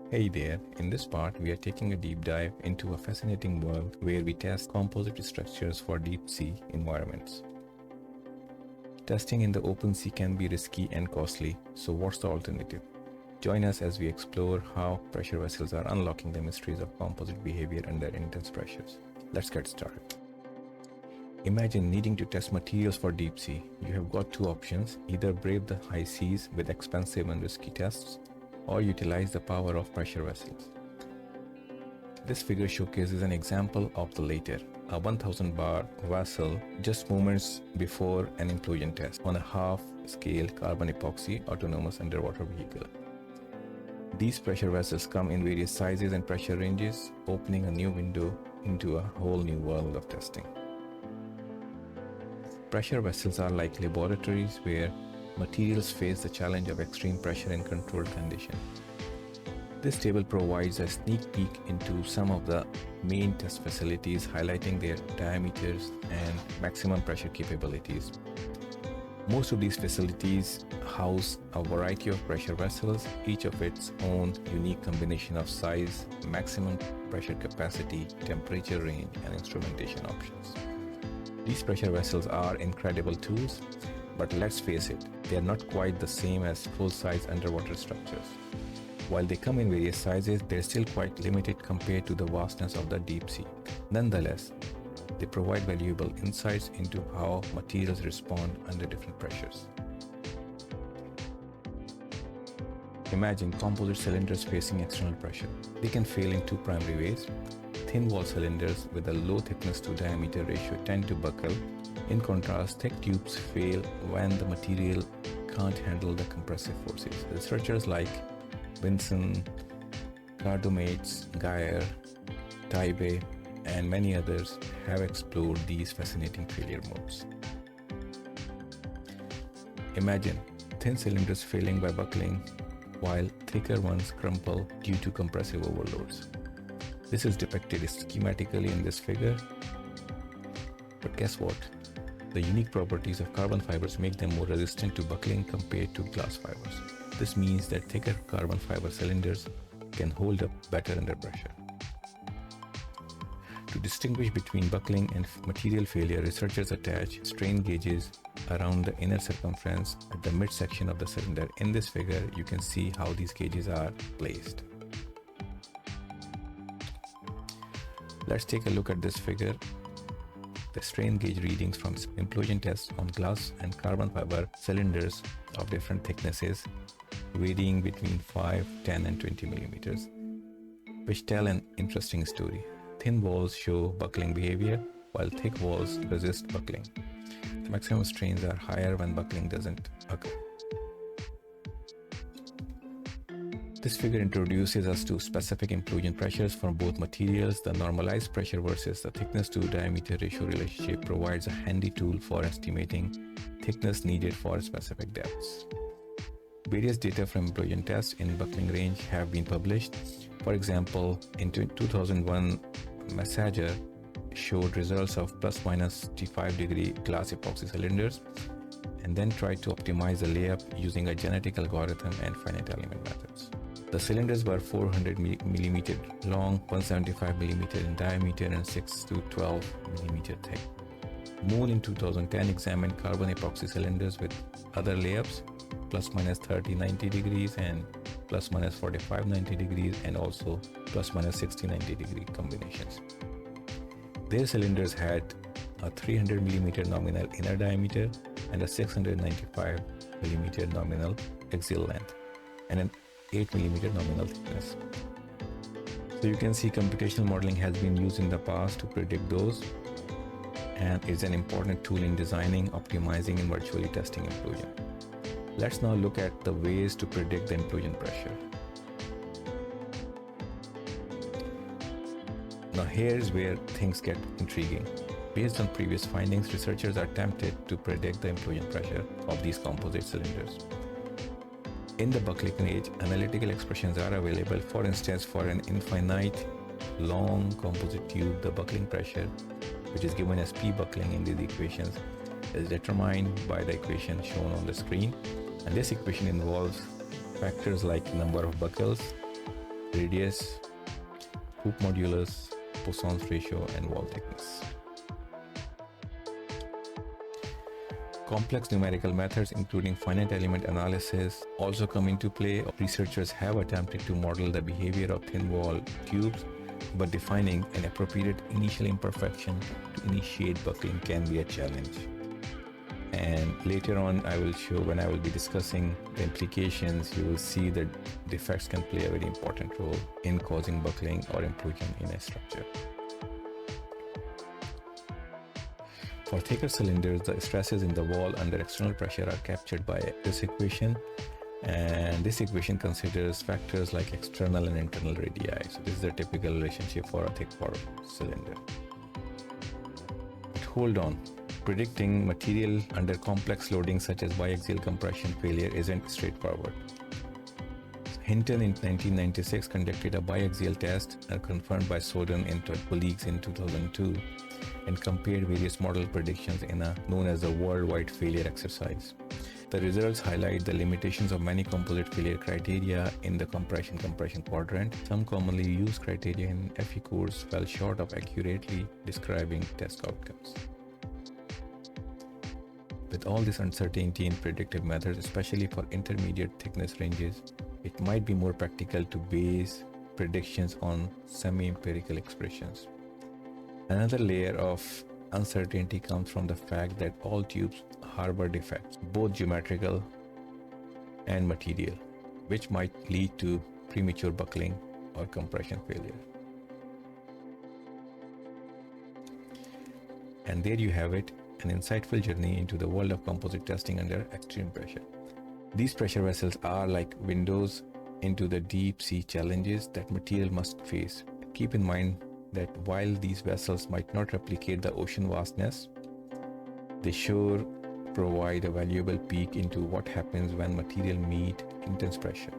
Hey there, in this part we are taking a deep dive into a fascinating world where we test composite structures for deep sea environments. Testing in the open sea can be risky and costly, so what's the alternative? Join us as we explore how pressure vessels are unlocking the mysteries of composite behavior under intense pressures. Let's get started. Imagine needing to test materials for deep sea. You have got two options: either brave the high seas with expensive and risky tests, or utilize the power of pressure vessels. This figure showcases an example of the latter, a 1000 bar vessel just moments before an implosion test on a half-scale carbon epoxy autonomous underwater vehicle. These pressure vessels come in various sizes and pressure ranges, opening a new window into a whole new world of testing. Pressure vessels are like laboratories where materials face the challenge of extreme pressure in controlled conditions. This table provides a sneak peek into some of the main test facilities, highlighting their diameters and maximum pressure capabilities. Most of these facilities house a variety of pressure vessels, each of its own unique combination of size, maximum pressure capacity, temperature range, and instrumentation options. These pressure vessels are incredible tools, but let's face it, they are not quite the same as full-size underwater structures. While they come in various sizes, they're still quite limited compared to the vastness of the deep sea. Nonetheless, they provide valuable insights into how materials respond under different pressures. Imagine composite cylinders facing external pressure. They can fail in two primary ways. Thin wall cylinders with a low thickness to diameter ratio tend to buckle. In contrast, thick tubes fail when the material can't handle the compressive forces. Researchers like Vinson, Cardomates, Geyer, Taibe, and many others have explored these fascinating failure modes. Imagine thin cylinders failing by buckling, while thicker ones crumple due to compressive overloads. This is depicted schematically in this figure. But guess what? The unique properties of carbon fibers make them more resistant to buckling compared to glass fibers. This means that thicker carbon fiber cylinders can hold up better under pressure. To distinguish between buckling and material failure, researchers attach strain gauges around the inner circumference at the midsection of the cylinder. In this figure, you can see how these gauges are placed. Let's take a look at this figure. The strain gauge readings from implosion tests on glass and carbon fiber cylinders of different thicknesses, varying between 5, 10, and 20 millimeters, which tell an interesting story. Thin walls show buckling behavior, while thick walls resist buckling. The maximum strains are higher when buckling doesn't occur. This figure introduces us to specific implosion pressures for both materials. The normalized pressure versus the thickness to diameter ratio relationship provides a handy tool for estimating thickness needed for specific depths. Various data from implosion tests in buckling range have been published. For example, in 2001, Massager showed results of plus minus 55-degree glass epoxy cylinders and then tried to optimize the layup using a genetic algorithm and finite element methods. The cylinders were 400 mm long, 175 mm in diameter, and 6 to 12 mm thick. Moon in 2010 examined carbon epoxy cylinders with other layups, plus minus 30 90 degrees and plus minus 45 90 degrees, and also plus minus 60 90 degree combinations. Their cylinders had a 300 mm nominal inner diameter and a 695 mm nominal axial length and an 8 mm nominal thickness. So you can see computational modeling has been used in the past to predict those, and is an important tool in designing, optimizing, and virtually testing implosion. Let's now look at the ways to predict the implosion pressure. Now here's where things get intriguing. Based on previous findings, researchers are tempted to predict the implosion pressure of these composite cylinders. In the buckling range, analytical expressions are available. For instance, for an infinite long composite tube, the buckling pressure, which is given as P buckling in these equations, is determined by the equation shown on the screen. And this equation involves factors like number of buckles, radius, hoop modulus, Poisson's ratio, and wall thickness. Complex numerical methods, including finite element analysis, also come into play. Researchers have attempted to model the behavior of thin wall tubes, but defining an appropriate initial imperfection to initiate buckling can be a challenge. And later on, I will show, when I will be discussing the implications, you will see that defects can play a very important role in causing buckling or implosion in a structure. For thicker cylinders, the stresses in the wall under external pressure are captured by this equation, and this equation considers factors like external and internal radii. So this is a typical relationship for a thick wall cylinder. But hold on, predicting material under complex loading such as biaxial compression failure isn't straightforward. Hinton in 1996 conducted a biaxial test and confirmed by Soden and colleagues in 2002, and compared various model predictions in a known as the worldwide failure exercise. The results highlight the limitations of many composite failure criteria in the compression quadrant. Some commonly used criteria in FE course fell short of accurately describing test outcomes. With all this uncertainty in predictive methods, especially for intermediate thickness ranges, it might be more practical to base predictions on semi-empirical expressions. Another layer of uncertainty comes from the fact that all tubes harbor defects, both geometrical and material, which might lead to premature buckling or compression failure. And there you have it, an insightful journey into the world of composite testing under extreme pressure. These pressure vessels are like windows into the deep sea challenges that material must face. Keep in mind that while these vessels might not replicate the ocean vastness, they sure provide a valuable peek into what happens when material meet intense pressure.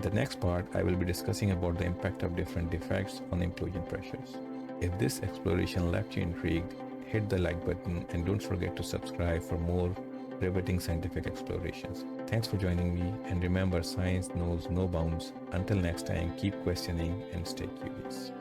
The next part, I will be discussing about the impact of different defects on implosion pressures. If this exploration left you intrigued, hit the like button and don't forget to subscribe for more riveting scientific explorations. Thanks for joining me, and remember, science knows no bounds. Until next time, keep questioning and stay curious.